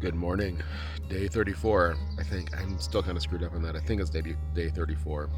Good morning. Day 34. I think I'm still kind of screwed up on that. I think it's day 34.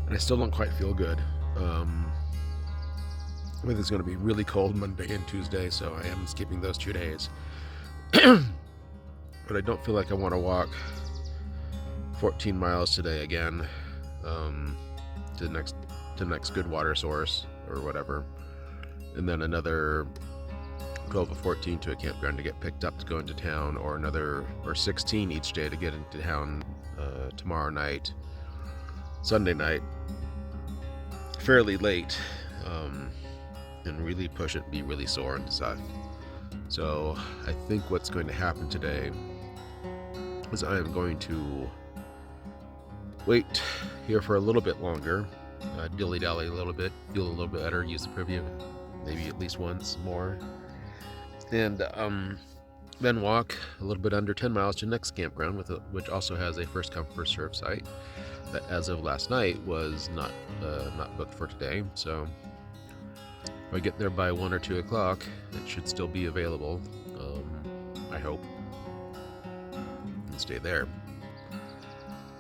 And I still don't quite feel good. I think it's going to be really cold Monday and Tuesday, so I am skipping those 2 days. But I don't feel like I want to walk 14 miles today again to the next good water source or whatever. And then another 12 or 14 to a campground to get picked up to go into town, or 16 each day to get into town tomorrow night, Sunday night, fairly late, and really push it, be really sore and stuff. So I think what's going to happen today is I am going to wait here for a little bit longer, dilly-dally a little bit, feel a little bit better, use the preview maybe at least once more, and then walk a little bit under 10 miles to the next campground, which also has a first come first serve site that as of last night was not booked for today. So if I get there by 1 or 2 o'clock, it should still be available, I hope, and stay there,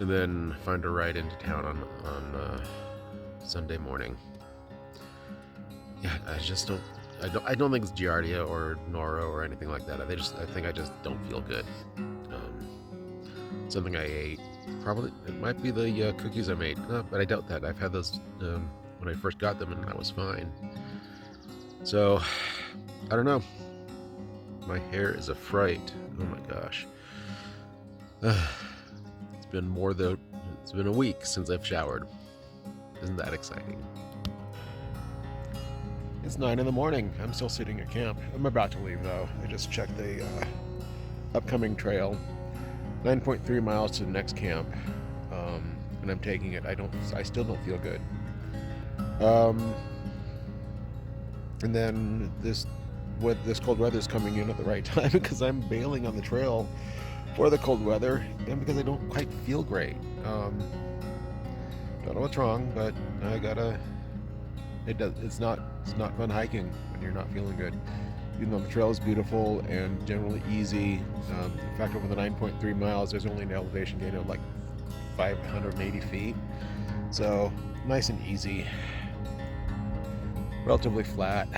and then find a ride into town on Sunday morning. Yeah, I don't think it's Giardia or Noro or anything like that. I think I just don't feel good. Something I ate, probably it might be the cookies I made, but I doubt that. I've had those when I first got them, and I was fine. So I don't know. My hair is a fright. Oh my gosh. It's been a week since I've showered. Isn't that exciting? It's 9 in the morning. I'm still sitting at camp. I'm about to leave though. I just checked the upcoming trail. 9.3 miles to the next camp, and I'm taking it. I still don't feel good. And then this cold weather is coming in at the right time because I'm bailing on the trail for the cold weather and because I don't quite feel great. Don't know what's wrong, but I gotta. It's not fun hiking when you're not feeling good. Even though the trail is beautiful and generally easy. In fact, over the 9.3 miles, there's only an elevation gain of like 580 feet. So nice and easy, relatively flat.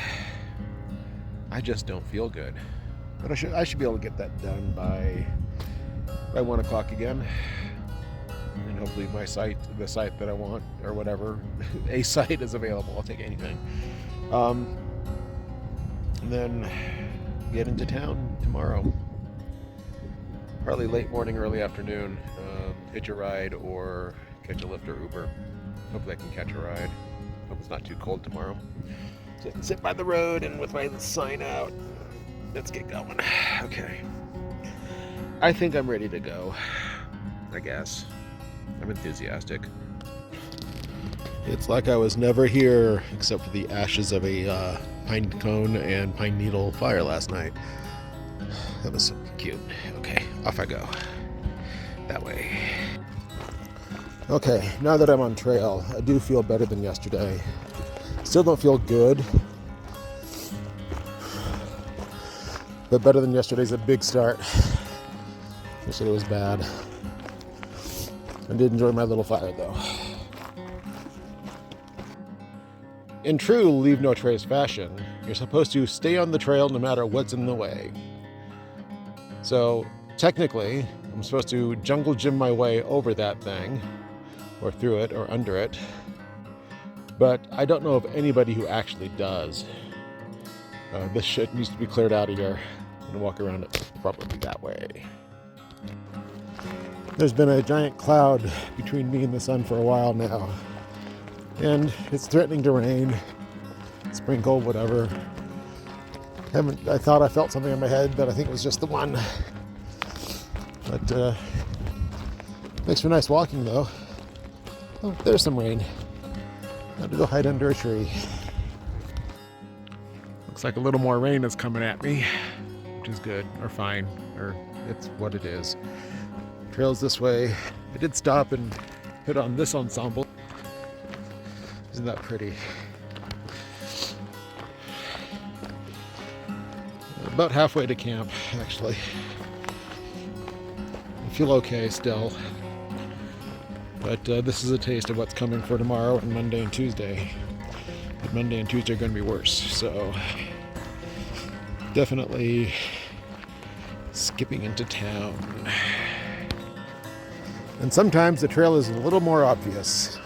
I just don't feel good, but I should be able to get that done by 1 o'clock again. And hopefully the site that I want, or whatever, a site is available. I'll take anything. And then get into town tomorrow. Probably late morning, early afternoon. Hitch a ride or catch a Lyft or Uber. Hopefully I can catch a ride. Hope it's not too cold tomorrow. So I can sit by the road and with my sign out. Let's get going. Okay. I think I'm ready to go, I guess. I'm enthusiastic. It's like I was never here except for the ashes of a pine cone and pine needle fire last night. That was so cute. Okay, off I go. That way. Okay, now that I'm on trail, I do feel better than yesterday. Still don't feel good, but better than yesterday's a big start. Yesterday was bad. I did enjoy my little fire though. In true leave no trace fashion, you're supposed to stay on the trail no matter what's in the way. So technically, I'm supposed to jungle gym my way over that thing, or through it, or under it. But I don't know of anybody who actually does. This shit needs to be cleared out of here. I'm gonna walk around it probably that way. There's been a giant cloud between me and the sun for a while now. And it's threatening to rain, sprinkle, whatever. I thought I felt something on my head, but I think it was just the one. But makes for nice walking though. Oh, there's some rain. Time to go hide under a tree. Looks like a little more rain is coming at me, which is good, or fine, or it's what it is. Trails this way. I did stop and hit on this ensemble. Isn't that pretty? about halfway to camp, actually. I feel okay still. But this is a taste of what's coming for tomorrow and Monday and Tuesday. But Monday and Tuesday are going to be worse, so definitely skipping into town. And sometimes the trail is a little more obvious.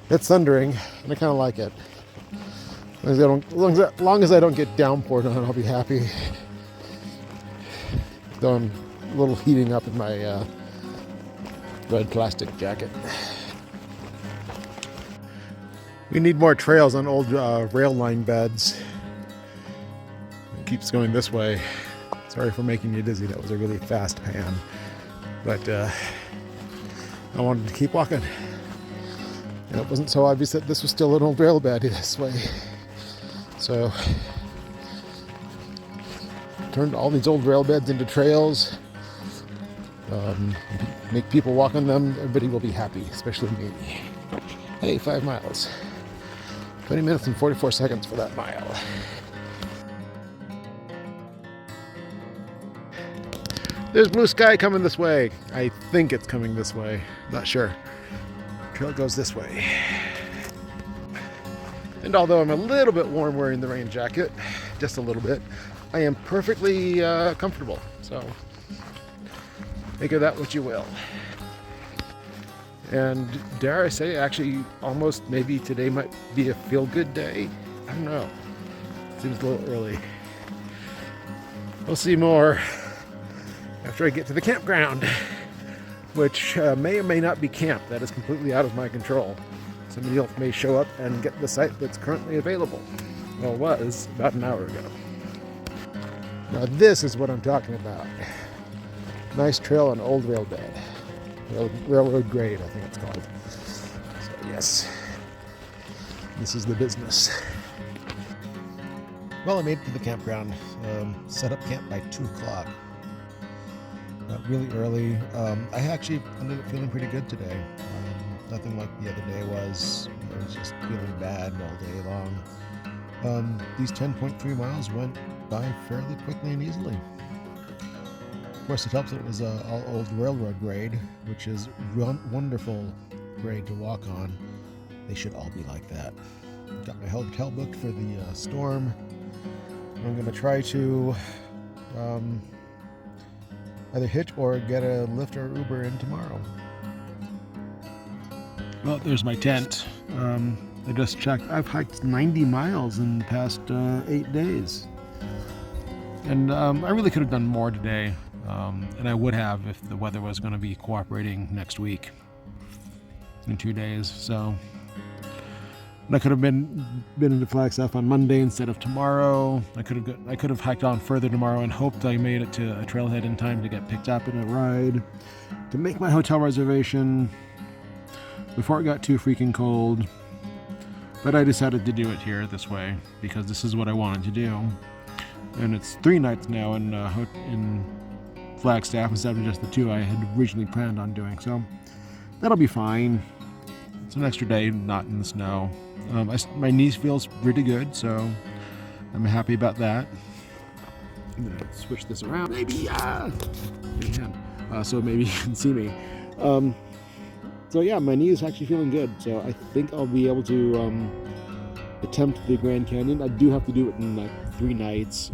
It's thundering, and I kind of like it. As long as I don't get downpoured on, I'll be happy. Though I'm a little heating up in my red plastic jacket. We need more trails on old rail line beds. It keeps going this way. Sorry for making you dizzy. That was a really fast pan. But I wanted to keep walking. And it wasn't so obvious that this was still an old rail bed this way. So turned all these old rail beds into trails. Make people walk on them. Everybody will be happy, especially me. Hey, 5 miles. 20 minutes and 44 seconds for that mile. There's blue sky coming this way. I think it's coming this way. Not sure. Trail goes this way. And although I'm a little bit warm wearing the rain jacket, just a little bit, I am perfectly comfortable. So make of that what you will. And dare I say, actually, almost maybe today might be a feel-good day. I don't know. Seems a little early. We'll see more after I get to the campground, which may or may not be camp. That is completely out of my control. Somebody else may show up and get the site that's currently available. Well, it was about an hour ago. Now this is what I'm talking about. Nice trail on old rail bed. Railroad grade, I think it's called. So yes, this is the business. Well, I made it to the campground. Set up camp by 2 o'clock. Really early. I actually ended up feeling pretty good today. Nothing like the other day was. I was just feeling bad all day long. These 10.3 miles went by fairly quickly and easily. Of course, it helps that it was all old railroad grade, which is wonderful grade to walk on. They should all be like that. Got my hotel booked for the storm. I'm going to try to either hitch or get a Lyft or Uber in tomorrow. Well, there's my tent. I just checked. I've hiked 90 miles in the past 8 days. And I really could have done more today. And I would have if the weather was going to be cooperating next week in 2 days. So and I could have been into Flagstaff on Monday instead of tomorrow. I could have hiked on further tomorrow and hoped I made it to a trailhead in time to get picked up in a ride to make my hotel reservation before it got too freaking cold. But I decided to do it here this way because this is what I wanted to do. And it's 3 nights now in Flagstaff instead of just the 2 I had originally planned on doing. So that'll be fine. It's an extra day not in the snow. My knee feels pretty good, so I'm happy about that. I'm gonna switch this around, maybe. So maybe you can see me. So yeah, my knee is actually feeling good. So I think I'll be able to attempt the Grand Canyon. I do have to do it in like 3 nights,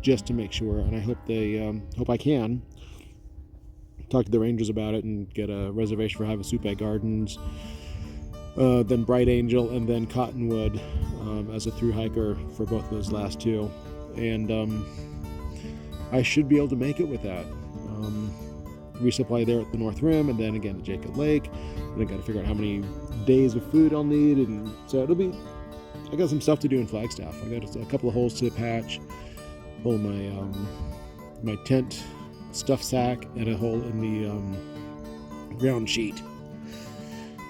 just to make sure. And I hope I can talk to the rangers about it and get a reservation for Havasupai Gardens, then Bright Angel, and then Cottonwood as a through hiker for both of those last 2. And I should be able to make it with that. Resupply there at the North Rim, and then again at Jacob Lake. And I got to figure out how many days of food I'll need, and so I got some stuff to do in Flagstaff. I got a couple of holes to patch, hole in my tent stuff sack, and a hole in the ground sheet.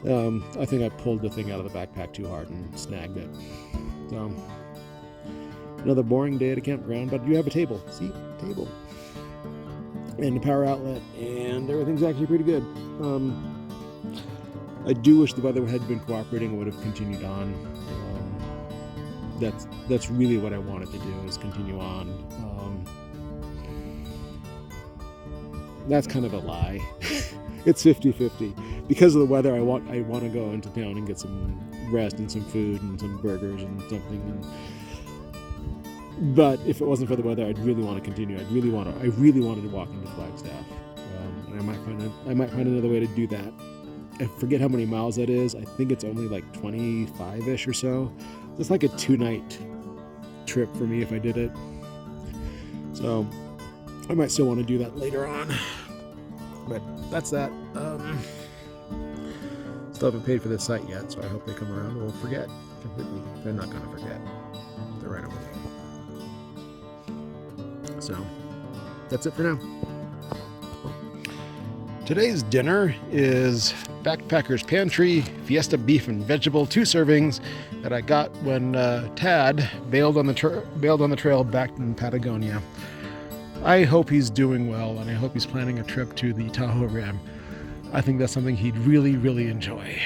I think I pulled the thing out of the backpack too hard and snagged it. So another boring day at a campground, but you have a table. See, table. And a power outlet, and everything's actually pretty good. I do wish the weather had been cooperating. I would have continued on. that's really what I wanted to do, is continue on. That's kind of a lie. It's 50-50. Because of the weather, I want to go into town and get some rest and some food and some burgers and something. But if it wasn't for the weather, I'd really want to continue. I really wanted to walk into Flagstaff, and I might find another way to do that. I forget how many miles that is. I think it's only like 25-ish or so. It's like a 2-night trip for me if I did it. So I might still want to do that later on. But that's that. Still haven't paid for this site yet, so I hope they come around and won't forget completely. They're not going to forget. They're right over there. So that's it for now. Today's dinner is Backpacker's Pantry Fiesta Beef and Vegetable, 2 servings that I got when Tad bailed on the trail back in Patagonia. I hope he's doing well, and I hope he's planning a trip to the Tahoe Rim. I think that's something he'd really, really enjoy.